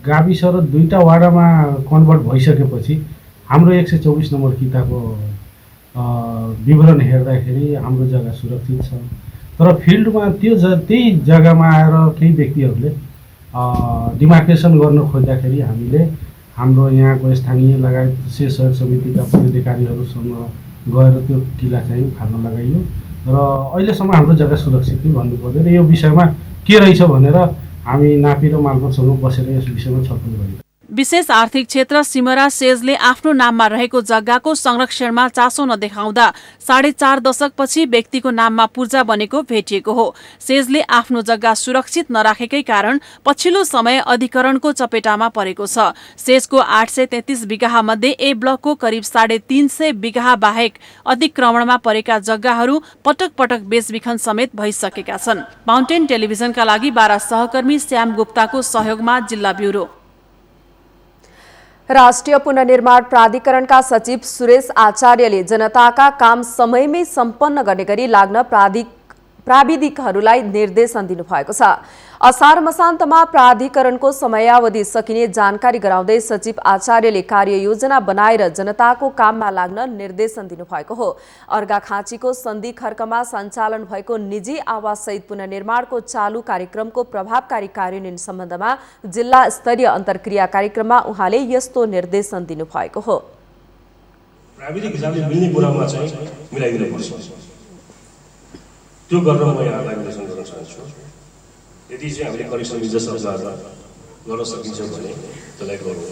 गाविस र 2टा वाडामा कन्भर्ट भइसकेपछि हाम्रो 124 नम्बर किताको विवरण हेर्दाखेरि हाम्रो जग्गा सुरक्षित छ। तर फिल्डमा त्यही जग्गामा आएर केही व्यक्तिहरूले डिमार्केसन गर्न खोज्दाखेरि हामीले हाम्रो यहाँको स्थानीय लगायत सेज सहयोग समितिका पदाधिकारीहरूसँग गएर त्यो किल्ला चाहिँ फाल्न लगाइयो र अहिलेसम्म हाम्रो जग्गा सुरक्षित नै भन्नु पर्यो र यो विषयमा के रहेछ भनेर हामी नापी र मालपोतसँग बसेर यस विषयमा छलफल गर्यौं। विशेष आर्थिक क्षेत्र सिमरा सेजले आफ्नो नाममा रहेको जग्गाको संरक्षणमा चासो नदेखाउँदा 4.5 दशकपछि व्यक्तिको नाममा पूर्जा बनेको भेटिएको हो। सेजले आफ्नो जग्गा सुरक्षित नराखेकै कारण पछिल्लो समय अधिकरणको चपेटामा परेको छ। सेजको 833 बिघा मध्ये ए ब्लकको करिब 350 बिघा बाहेक अतिक्रमणमा परेका जग्गाहरू पटक पटक बेचबिखन समेत भइसकेका छन्। माउन्टेन टेलिभिजनका लागि बारा सहकर्मी श्याम गुप्ताको सहयोगमा जिल्ला ब्युरो। राष्ट्रिय पुनर्निर्माण प्राधिकरणका सचिव सुरेश आचार्यले जनताका काम समयमै सम्पन्न गर्ने गरी लाग्न प्राविधिकहरूलाई निर्देशन दिनुभएको छ। असार मसान्तमा प्राधिकरणको समयावधि सकिने जानकारी गराउँदै सचिव आचार्यले कार्ययोजना बनाएर जनताको काममा लाग्न निर्देशन दिनुभएको हो। अर्घाखाँचीको सन्धि खर्कमा सञ्चालन भएको निजी आवाससहित पुनर्निर्माणको चालु कार्यक्रमको प्रभावकारी कार्यान्वयन सम्बन्धमा जिल्ला स्तरीय अन्तर्क्रिया कार्यक्रममा उहाँले यस्तो निर्देशन दिनुभएको हो। प्राविधिक हिसाबले मिल्ने कुरामा चाहिँ मिलाइदिनुपर्छ। त्यो गर्न म यहाँलाई निर्देशन गर्न चाहन्छु। यदि चाहिँ हामीले करेक्सन विजयसँग गर्न सकिन्छ भने त्यसलाई गरौँ।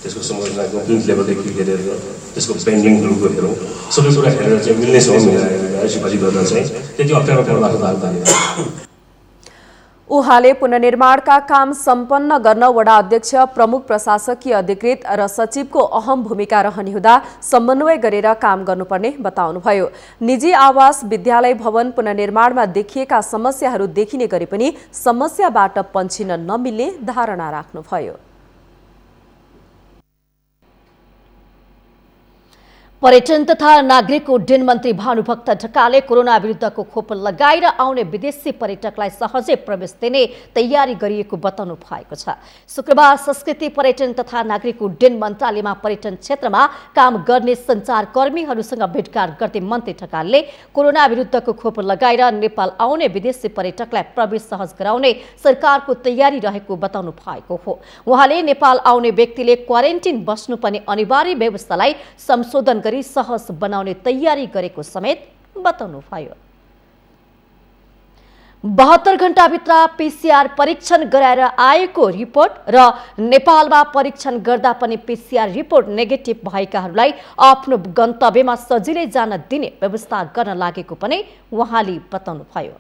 त्यसको संरचनाको प्रिन्ट लेभलदेखि हेरेर त्यसको पेन्डिङहरूको हेरौँ, सबै कुरा हेरेर चाहिँ मिल्नेसँग मिलाएर सिफारिस गर्दा चाहिँ त्यति अप्ठ्यारो पर्लाको बात होइन। उहाँले पुनर्निर्माणका काम सम्पन्न गर्न वडा अध्यक्ष, प्रमुख प्रशासकीय अधिकृत र सचिवको अहम भूमिका रहने हुँदा समन्वय गरेर काम गर्नुपर्ने बताउनुभयो। निजी आवास, विद्यालय भवन पुनर्निर्माणमा देखिएका समस्याहरू देखिने गरे पनि समस्याबाट पन्छिन नमिल्ने धारणा राख्नुभयो। पर्यटन तथा नागरिक उड्डयन मन्त्री भानुभक्त ढकालले कोरोना विरुद्धको खोप लगाएर आउने विदेशी पर्यटकलाई सहजै प्रवेश दिने तयारी गरिएको बताउनु भएको छ। शुक्रबार संस्कृति, पर्यटन तथा नागरिक उड्डयन मन्त्रालयमा पर्यटन क्षेत्रमा काम गर्ने सञ्चारकर्मीहरूसँग भेटघाट गर्दै मन्त्री ढकालले कोरोना विरुद्धको खोप लगाएर नेपाल आउने विदेशी पर्यटकलाई प्रवेश सहज गराउने सरकारको तयारी रहेको बताउनु भएको हो। उहाँले नेपाल आउने व्यक्तिले क्वारेन्टिन बस्नुपर्ने अनिवार्य व्यवस्थालाई संशोधन सहज बनाउने तयारी गरेको समेत बताउनुभयो। 72 घण्टाभित्र पीसीआर परीक्षण गराएर आएको रिपोर्ट र नेपालमा परीक्षण गर्दा पनि पीसीआर रिपोर्ट नेगेटिभ भएकाहरूलाई आफ्नो गन्तव्यमा सजिलै जान दिने व्यवस्था गर्न लागेको पनि उहाँले बताउनुभयो।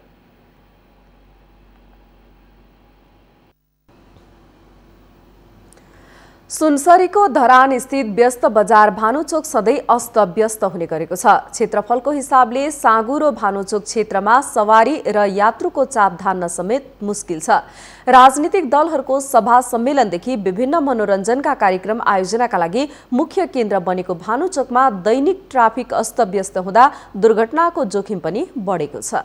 सुनसरीको धरान स्थित व्यस्त बजार भानुचोक सधैँ अस्तव्यस्त हुने गरेको छ। क्षेत्रफलको हिसाबले साँगु र भानुचोक क्षेत्रमा सवारी र यात्रुको चाप धान्न समेत मुस्किल छ। राजनीतिक दलहरूको सभा सम्मेलनदेखि विभिन्न मनोरञ्जनका कार्यक्रम आयोजनाका लागि मुख्य केन्द्र बनेको भानुचोकमा दैनिक ट्राफिक अस्तव्यस्त हुँदा दुर्घटनाको जोखिम पनि बढेको छ।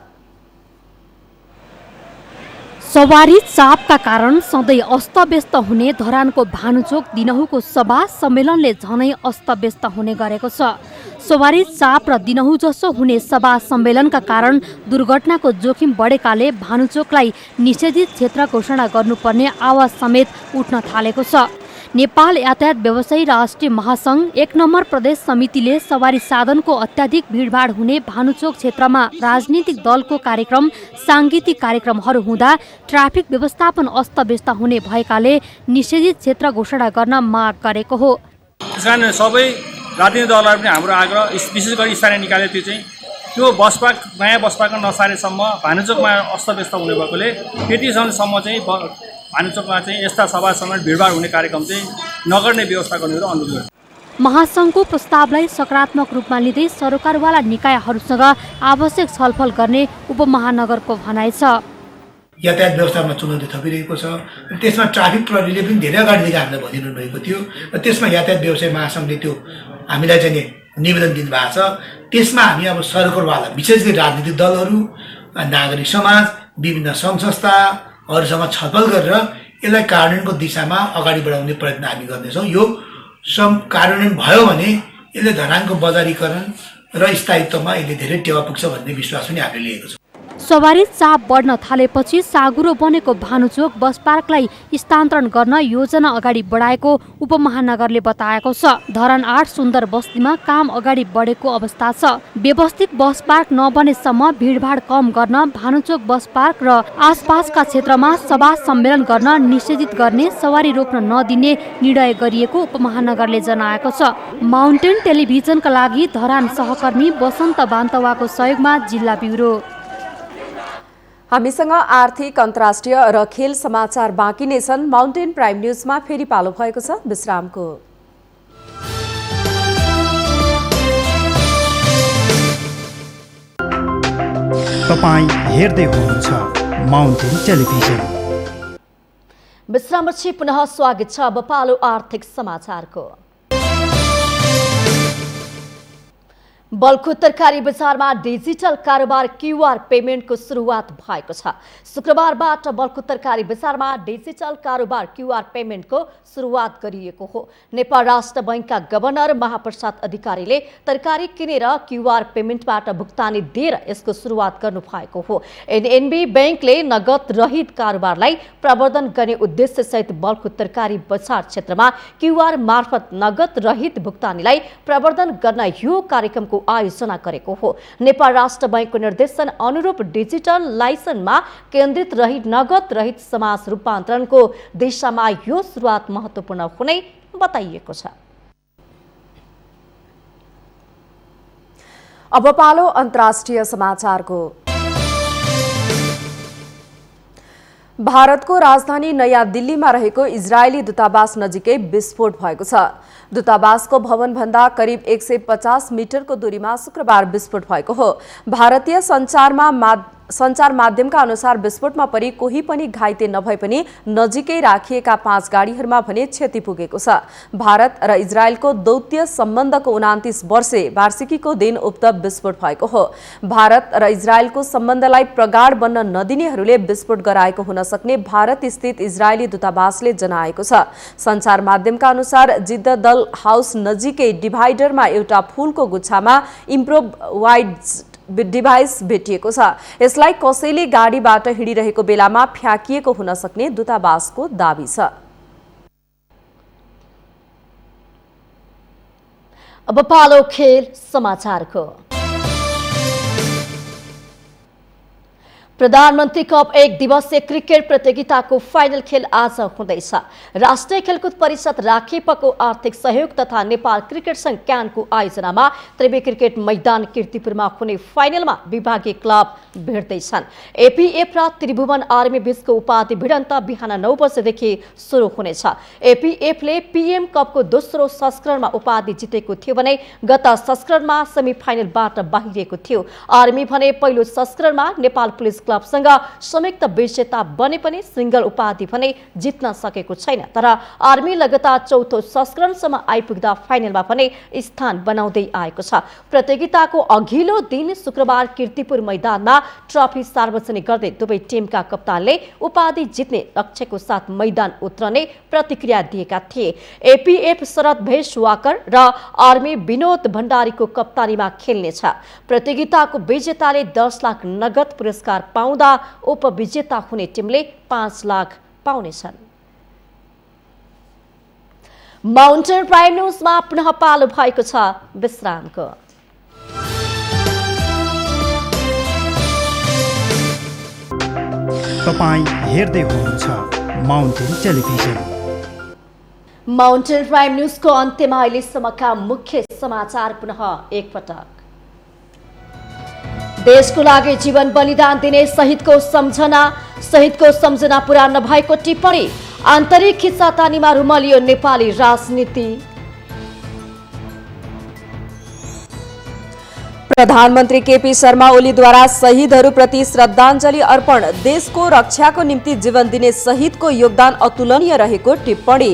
सवारी चापका कारण सधैँ अस्तव्यस्त हुने धरानको भानुचोक दिनहुँको सभा सम्मेलनले झनै अस्तव्यस्त हुने गरेको छ। सवारी चाप र दिनहुँ जसो हुने सभा सम्मेलनका कारण दुर्घटनाको जोखिम बढेकाले भानुचोकलाई निषेधित क्षेत्र घोषणा गर्नुपर्ने आवाज समेत उठ्न थालेको छ। नेपाल यातायात व्यवसायी राष्ट्रिय महासंघ 1 नम्बर प्रदेश समितिले सवारी साधनको अत्याधिक भिडभाड हुने भानुचोक क्षेत्रमा राजनीतिक दलको कार्यक्रम, सांगीतिक कार्यक्रमहरू हुँदा ट्राफिक व्यवस्थापन अस्तव्यस्त हुने भएकाले निषेधित क्षेत्र घोषणा गर्न माग गरेको हो। त्यसकारण सबै राजनीतिक दलहरू पनि हाम्रो आग्रह, विशेष गरी स्थानीय निकायले त्यो बस पार्क, नयाँ बस पार्क नसारेसम्म भानुचोकमा अस्तव्यस्त हुने भएकोले त्यतिसम्म चाहिँ भानुचोकमा चाहिँ यस्ता सभा सम्मेलन भिडभाड हुने कार्यक्रम चाहिँ नगर्ने व्यवस्था गर्ने अनुरोध गर्छु। महासंघको प्रस्तावलाई सकारात्मक रूपमा लिँदै सरकारवाला निकायहरूसँग आवश्यक छलफल गर्ने उपमहानगरको भनाइ छ। यातायात व्यवस्थामा चुनौती थपिरहेको छ। त्यसमा ट्राफिक प्रहरीले पनि धेरै अगाडिदेखि हामीलाई भनिरहनु भएको थियो र त्यसमा यातायात व्यवसाय महासंघले त्यो हामीलाई चाहिँ निवेदन दिनुभएको छ। त्यसमा हामी अब सरकारवाला, विशेष गरी राजनीतिक दलहरू, नागरिक समाज, विभिन्न सङ्घ संस्थाहरूसँग छलफल गरेर यसलाई कार्यान्वयनको दिशामा अगाडि बढाउने प्रयत्न हामी गर्नेछौँ। यो कार्यान्वयन भयो भने यसले धरानको बजारीकरण र स्थायित्वमा यसले धेरै टेवा पुग्छ भन्ने विश्वास पनि हामीले लिएको छ। सवारी चाप बढ्न थालेपछि साँगुरो बनेको भानुचोक बस पार्कलाई स्थानान्तरण गर्न योजना अगाडि बढाएको उपमहानगरले बताएको छ। धरान 8 सुन्दर बस्तीमा काम अगाडि बढेको अवस्था छ। व्यवस्थित बस पार्क नबनेसम्म भिडभाड कम गर्न भानुचोक बस पार्क र आसपासका क्षेत्रमा सभा सम्मेलन गर्न निषेधित गर्ने, सवारी रोक्न नदिने निर्णय गरिएको उपमहानगरले जनाएको छ। माउन्टेन टेलिभिजनका लागि धरान सहकर्मी वसन्त बान्तवाको सहयोगमा जिल्ला ब्युरो। हामीसँग आर्थिक, अन्तर्राष्ट्रिय र खेल समाचार बाँकी नै छन्। माउन्टेन प्राइम न्युजमा फेरि पालो भएको छ विश्रामको। तपाईँ हेर्दै हुनुहुन्छ माउन्टेन टेलिभिजन। विश्रामपछि पुनः स्वागत छ। अब पालो आर्थिक समाचारको। बल्खु तरकारी बजारमा डिजिटल कारोबार क्यूआर पेमेन्टको सुरुवात भएको छ। शुक्रबारबाट बल्खु तरकारी बजारमा डिजिटल कारोबार क्यूआर पेमेन्टको सुरुवात गरिएको हो। नेपाल राष्ट्र बैंकका गभर्नर महाप्रसाद अधिकारीले तरकारी किनेर क्यूआर पेमेन्टबाट भुक्तानी दिएर यसको सुरुवात गर्नु भएको हो। एनएनबी बैंकले नगद रहित कारोबारलाई प्रवर्धन गर्ने उद्देश्यसहित बल्खु तरकारी बजार क्षेत्रमा क्यूआर मार्फत नगद रहित भुक्तानीलाई प्रवर्धन गर्न यो कार्यक्रमको आयोजना गरेको हो। नेपाल राष्ट्र बैंकको निर्देशन अनुरूप डिजिटल लाइसेन्समा केन्द्रित रहित नगद रहित समाज रूपान्तरणको दिशामा यो सुरुवात महत्त्वपूर्ण हुने बताइएको छ। अब पालो अन्तर्राष्ट्रिय समाचारको। भारतको राजधानी नयाँ दिल्लीमा रहेको इजरायली दूतावास नजिकै विस्फोट भएको छ। दूतावासको भवनभन्दा करिब 150 मिटरको दूरीमा शुक्रबार विस्फोट भएको हो। भारतीय सञ्चार माध्यमका अनुसार विस्फोटमा परि कोही पनि घाइते नभए पनि नजिकै राखिएका 5 गाडीहरूमा भने क्षति पुगेको छ। भारत र इजरायलको दौत्य सम्बन्धको 29 वर्षे वार्षिकीको दिन उक्त विस्फोट भएको हो। भारत र इजरायलको सम्बन्धलाई प्रगाढ बन्न नदिनेहरूले विस्फोट गराएको हुन सक्ने भारत स्थित इजरायली दूतावासले जनाएको छ। सञ्चार माध्यमका अनुसार जिद्दल हाउस नजिकै डिभाइडरमा एउटा फूलको गुच्छामा इम्प्रोभाइज्ड डिभाइस भेटिएको छ। यसलाई कसैले गाडीबाट हिँडिरहेको बेलामा फ्याँकिएको हुन सक्ने दूतावासको दाबी छ। अब पालो खेल समाचारको। प्रधानमन्त्री कप 1 दिवसीय क्रिकेट प्रतियोगिताको फाइनल खेल आज हुँदैछ। राष्ट्रिय खेलकुद परिषद राखेपको आर्थिक सहयोग तथा नेपाल क्रिकेट संघ क्यानको आयोजनामा त्रिवे क्रिकेट मैदान कीर्तिपुरमा हुने फाइनलमा विभागीय क्लब भिड्दैछन्। एपीएफ र त्रिभुवन आर्मी बीचको उपाधि भिडन्त बिहान 9 बजेदेखि सुरु हुनेछ। एपीएफले पीएम कपको दोस्रो संस्करणमा उपाधि जितेको थियो भने गत संस्करणमा सेमिफाइनलबाट बाहिरिएको थियो। आर्मी भने पहिलो संस्करणमा नेपाल पुलिस क्लबसँग संयुक्त विजेता बने पनि सिंगल उपाधि भने जित्न सकेको छैन। तर आर्मी लगातार चौथो संस्करणसम्म आइपुग्दा फाइनलमा भने स्थान बनाउँदै आएको छ। प्रतियोगिताको अघिल्लो दिन शुक्रबार कीर्तिपुर मैदानमा ट्रफी सार्वजनिक गर्दै दुवै टिमका कप्तानले उपाधि जित्ने लक्ष्यको साथ मैदान उत्रने प्रतिक्रिया दिएका थिए। एपीएफ शरद भेषवाकर र आर्मी विनोद भण्डारीको कप्तानीमा खेल्नेछ। प्रतियोगिताको विजेताले 10 लाख नगद पुरस्कार पाउँदा उपविजेता हुने टिमले 5 लाख पाउनेछन्। माउन्टेन प्राइम न्यूजमा पुनः पालो भएको छ विश्रामको। तपाईं हेर्दै हुनुहुन्छ माउन्टेन टेलिभिजन। माउन्टेन प्राइम न्यूजको अन्त्यमा अहिलेसम्मका मुख्य समाचार पुनः एकपटक। देशको लागि जीवन बलिदान दिने शहीदको सम्झना पूरा नभएको टिप्पणी। आन्तरिक खिच्चातानीमा रुमलियो नेपाली राजनीति। प्रधानमन्त्री केपी शर्मा ओलीद्वारा शहीदहरूप्रति श्रद्धाञ्जली अर्पण। देशको रक्षाको निम्ति जीवन दिने शहीदको योगदान अतुलनीय रहेको टिप्पणी।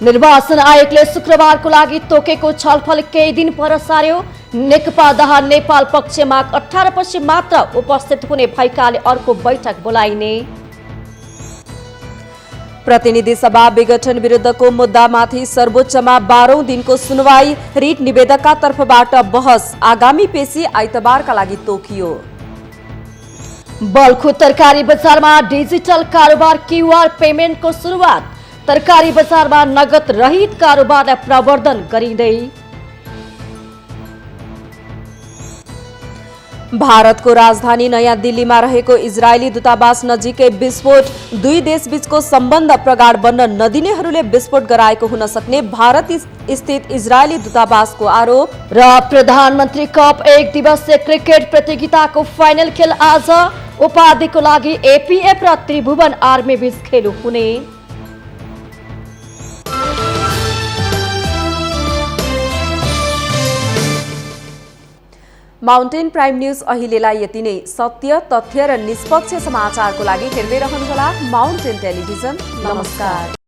निर्वाचन आयोगले शुक्रबारको लागि तोकेको छलफल केही दिन पर सार्यो। नेकपा दाहा नेपाल पक्ष माघ 18 पछि मात्र उपस्थित हुने भएकाले अर्को बैठक बोलाइने। प्रतिनिधि सभा विघटन विरुद्धको मुद्दामाथि सर्वोच्चमा 12औं दिनको सुनवाई। रिट निवेदकका तर्फबाट बहस। आगामी पेशी आइतबारका लागि तोकियो। बल्खु तरकारी बजारमा डिजिटल कारोबार क्यूआर पेमेन्टको सुरुवात। तरकारी बजारमा नगद रहित कारोबारलाई प्रवर्धन गरिँदै। भारतको राजधानी नयाँ दिल्लीमा रहेको इजरायली दूतावास नजिकै विस्फोट। दुई देशबीचको सम्बन्ध प्रगाढ बन्न नदिनेहरूले विस्फोट गराएको हुन सक्ने भारत स्थित इजरायली दूतावासको आरोप। र प्रधानमन्त्री कप 1 दिवसीय क्रिकेट प्रतियोगिताको फाइनल खेल आज। उपाधिको लागि एपीएफ र त्रिभुवन आर्मी बीच खेल हुने। माउन्टेन प्राइम न्यूज अहिलेलाई यति नै। सत्य, तथ्य र निष्पक्ष समाचारको लागि हेर्दै रहनुहोला माउन्टेन टेलिभिजन। नमस्कार।